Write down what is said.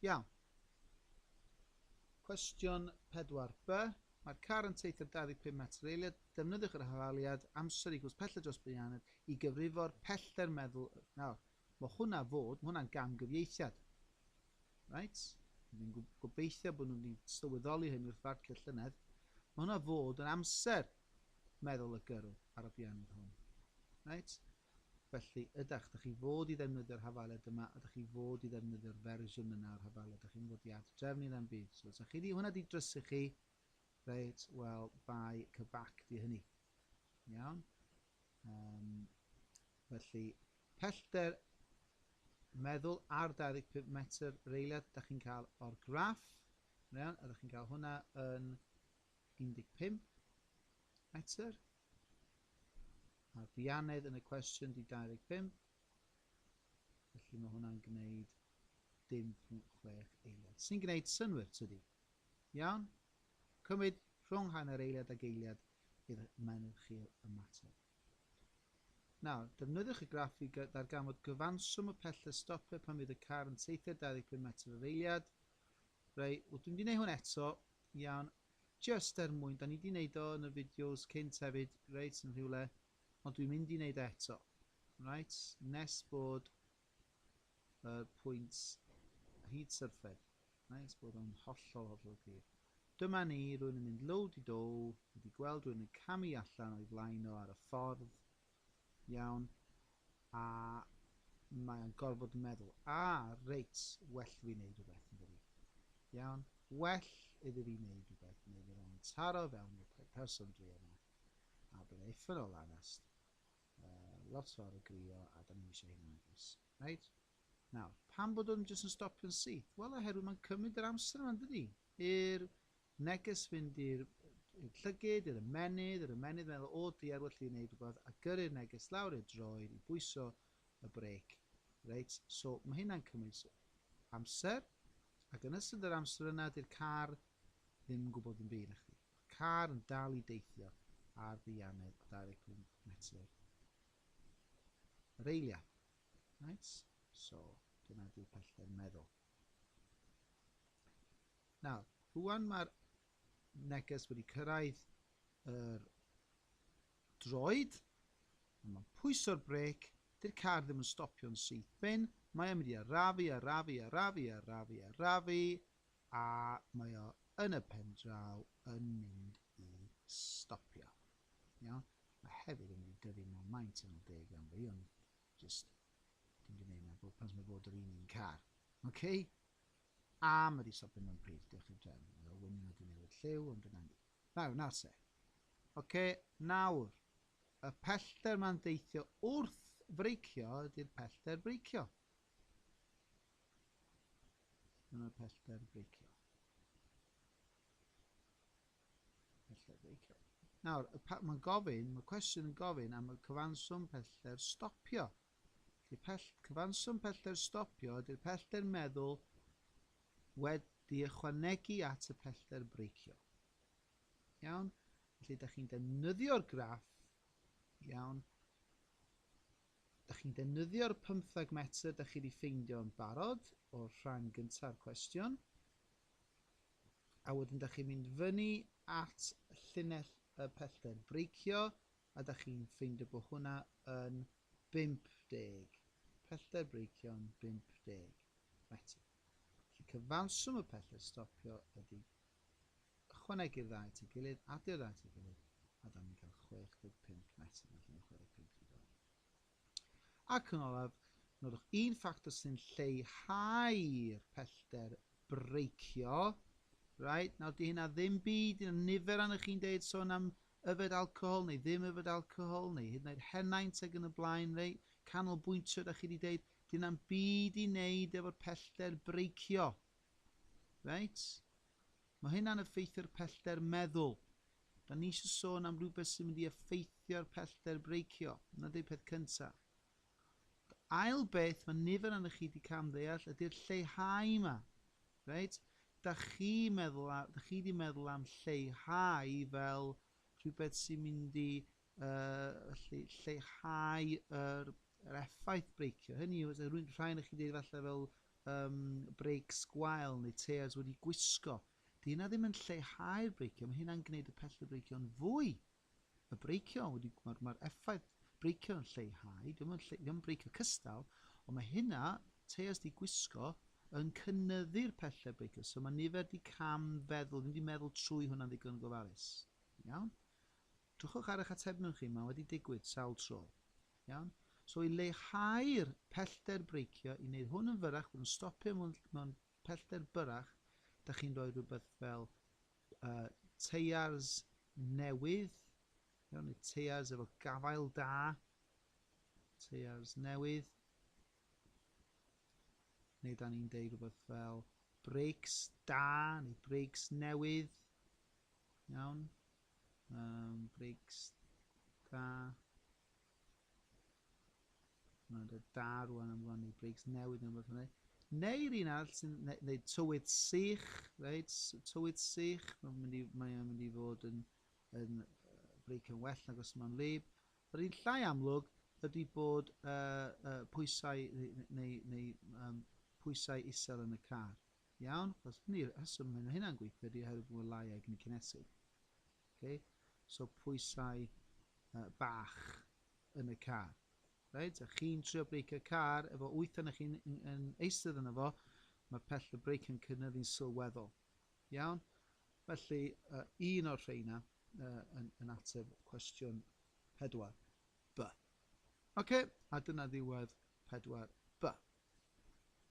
Iawn. Cwestiwn 4b. Mae'r car yn teithio 25 metr eiliad. Defnyddiwch yr hafaliad amser equals pellter dros beiriannydd i gyfrifo'r pellter meddwl. Nawr, mae hwnna'n gamgyfieithiad. Right? Dwi'n gobeithio bod nhw'n sylweddoli hyn wrth farcio'r llynedd. Mae hwnna fod yn amser meddwl y gyrw ar y bianydd hwn. Right? Felly, ydych chi fod i ddefnyddio'r hafaliad yma, ydych chi fod i ddefnyddio'r fersiwn yna o'r hafaliad, ydych chi'n fod i adrefnu ddim byd. So, os chi hwnna di drysu chi, reit, wel, bai cybac di hynny. Iawn? Felly, pellter meddwl ar 25 metr yr eiliad, ydych chi'n cael o'r graff. Iawn? Ydych chi'n cael hwnna yn 15 metr. A'r bianedd yn y cwestiwn di 25. Felly mae hwnna'n gwneud 0.6 eiliad. Sy'n gwneud synwyr, tydi? Iawn? Cymryd rhwng hanner eiliad ag eiliad i'r menydd chi'r ymateb. Nawr, defnyddiwch y graff i ddarganfod gyfanswm y pellter stopio pan fydd y car yn teithio 25 metr yr eiliad. Rei, dwi'n wedi gwneud hwn eto, iawn, just mwyn, da ni wedi gwneud o yn y fideos cynt hefyd, reit, yn rhywle, ond dwi'n mynd i wneud eto. Right? Nes bod pwynt hyd syrffed. Nes bod o'n hollol glir. Dyma ni, rwy'n yn mynd lowd i do, wedi gweld rwy'n yn camu allan o'i flaen o ar y ffordd. Iawn. A mae'n gorfod yn meddwl, reit, well fi wneud rhywbeth yn dydi. Iawn. Well iddi fi wneud rhywbeth. Neu fydd o'n taro fewn i'r person dri yma. A bydd effyn o lanast. Lot fawr o grio a da ni eisiau hynny agos. Right? Nawr, pam bod o'n jyst yn stopio'n syth? Wel, oherwydd mae'n cymryd yr amser yma'n dydi? I'r neges fynd i'r llygyd, i'r ymenydd meddwl, o, di well i wneud rhywbeth, a gyrru'r neges lawr i'r droed i bwyso y brec. Right? So, mae hynna'n cymryd amser, ac yn ystod yr amser yna, di'r car ddim yn gwybod yn byd na chdi. Y car yn dal i deithio ar ddianedd 25 metr yr eiliad. Right? So, dyna di'r pellter meddwl. Nawr, rwan mae'r neges wedi cyrraedd yr droed, a mae'n pwyso'r brec, di'r car ddim yn stopio'n syth bin, mae o'n mynd i arafu, a mae o yn y pen draw yn mynd i stopio. Iawn? Mae hefyd yn mynd i dyfu mewn maint yn 10 am fi, ond just dim di wneud meddwl pan mae fod yr un car. Okay? A mae di stopio mewn pryd, diolch i'r drefn. Mae o wynn wedi newid lliw, ond dyna ni. Nawr se. Okay, nawr, y pellter mae'n deithio wrth freicio ydy'r pellter breicio. Dyna'r pellter breicio. Pellter breicio. Nawr, mae cwestiwn yn gofyn am y cyfanswm pellter stopio. Cyfanswm pellter stopio ydy'r pellter meddwl wedi ychwanegu at y pellter breicio. Iawn? Felly, ydych chi'n defnyddio'r graff, iawn, ydych chi'n defnyddio'r 15 metr ydych chi wedi ffeindio yn barod o'r rhan gyntaf'r cwestiwn, a wedyn ydych chi'n mynd fyny at llinell y pellter breicio, a ydych chi'n ffeindio bod hwnna yn 50. Pellter breicio yn 50 metr. Felly cyfanswm y pellter stopio ydy ychwanegu'r ddau at ei gilydd, adio'r ddau at ei gilydd, a da ni'n cael 65 metr. Ac yn olaf, nodwch un ffactor sy'n lleihau'r pellter breicio. Right? Nawr, di hynna ddim byd, yna nifer anna chi'n deud sôn am yfed alcohol, neu ddim yfed alcohol, neu hyd yn oed henaint ag yn y blaen, right? Canolbwyntio, da chi wedi deud, di hynna'n byd i wneud efo'r pellter breicio. Right? Mae hynna'n effeithio'r pellter meddwl. Da ni eisiau sôn am rhywbeth sy'n mynd i effeithio'r pellter breicio. Yna di'r peth cyntaf. Ail beth mae nifer yna chi wedi camddeall ydy'r lleihau yma. Right? Da chi wedi meddwl am lleihau fel rhywbeth sy'n mynd i lleihau yr effaith breicio. Hynny yw, rhaid i chi ddeud falle fel breics gwael neu tears wedi gwisgo. Di hynna ddim yn lleihau'r breicio, mae hynna'n gwneud y pellter breicio yn fwy. Y breicio, mae'r effaith breicio yn lleihau, ddim breicio cystal, ond mae hynna, tears di gwisgo, yn cynnyddu'r pellter breicio. So mae nifer di cam feddwl, ddim di meddwl trwy hwnna'n ddigon gofalus. Iawn? Drwchwch ar eich atebion chi, mae wedi digwydd sawl tro. Iawn? So i leihau'r pellter breicio, i wneud hwn yn fyrach, bod yn stopio mewn pellter byrach, da chi'n rhoi rhywbeth fel teiars newydd, neu teiars efo gafael da, teiars newydd, neu da ni'n deud rhywbeth fel breics da, neu breics newydd, iawn, breics da, mae'n dod da rwan am rwan, neu breics newydd, neu'r un arall sy'n neu tywydd sych, right? Tywydd sych, mae'n mynd i fod yn breic yn well nag os mae'n lib. Yr un llai amlwg ydy bod pwysau neu pwysau isel yn y car. Iawn? Chos rheswm mae hynna'n gweithio ydy oherwydd bod lai ag yn cinesig. Okay? So pwysau bach yn y car. Right? A chi'n trio breicio car efo 8 yna chi'n eistedd yna fo, mae'r pellter breic yn cynyddu'n sylweddol. Iawn? Felly, un o'r rheina yn ateb cwestiwn 4. B. OK, a dyna ddiwedd 4